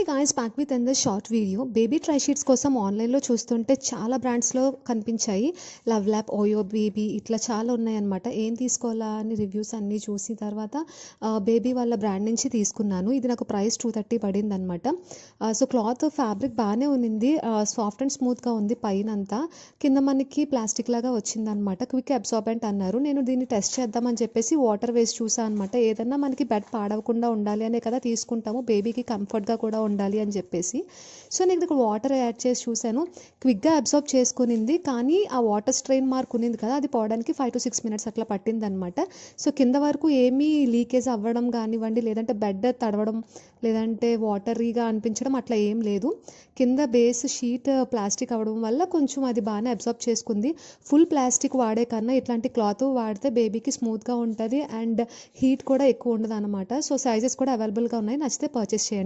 Guys, back with another short video. Baby try sheets కోసం ఆన్లైన్లో చూస్తుంటే చాలా బ్రాండ్స్లో కనిపించాయి. లవ్ ల్యాప్, ఓయో బేబీ ఇట్లా చాలా ఉన్నాయన్నమాట. ఏం తీసుకోవాలా అని రివ్యూస్ అన్నీ చూసి తర్వాత బేబీ వాళ్ళ బ్రాండ్ నుంచి తీసుకున్నాను. ఇది నాకు ప్రైస్ 230 పడింది అనమాట. సో క్లాత్ ఫ్యాబ్రిక్ బాగానే ఉంది, సాఫ్ట్ అండ్ స్మూత్గా ఉంది. పైన అంతా కింద మనకి ప్లాస్టిక్ లాగా వచ్చిందనమాట. క్విక్ అబ్సార్బెంట్ అన్నారు. నేను దీన్ని టెస్ట్ చేద్దామని చెప్పేసి వాటర్ వేసి చూసాను అనమాట. ఏదన్నా మనకి బెడ్ పాడవకుండా ఉండాలి అనే కదా తీసుకుంటాము, బేబీకి కంఫర్ట్గా కూడా ఉండాలి అని చెప్పేసి. సో నేను ఇక్కడ వాటర్ యాడ్ చేసి చూశాను. క్విక్గా అబ్జార్బ్ చేసుకునింది, కానీ ఆ వాటర్ స్ట్రెయిన్ మార్క్ ఉన్నింది కదా, అది పోవడానికి 5 to 6 minutes అట్లా పట్టిందనమాట. సో కింద వరకు ఏమీ లీకేజ్ అవ్వడం కానివ్వండి, లేదంటే బెడ్ తడవడం, లేదంటే వాటరీగా అనిపించడం అట్లా ఏం లేదు. కింద బేస్ షీట్ ప్లాస్టిక్ అవ్వడం వల్ల కొంచెం అది బాగానే అబ్జార్బ్ చేసుకుంది. ఫుల్ ప్లాస్టిక్ వాడే కన్నా ఇట్లాంటి క్లాత్ వాడితే బేబీకి స్మూత్గా ఉంటుంది అండ్ హీట్ కూడా ఎక్కువ ఉండదు అనమాట. సో సైజెస్ కూడా అవైలబుల్గా ఉన్నాయి, నచ్చితే పర్చేస్ చేయండి.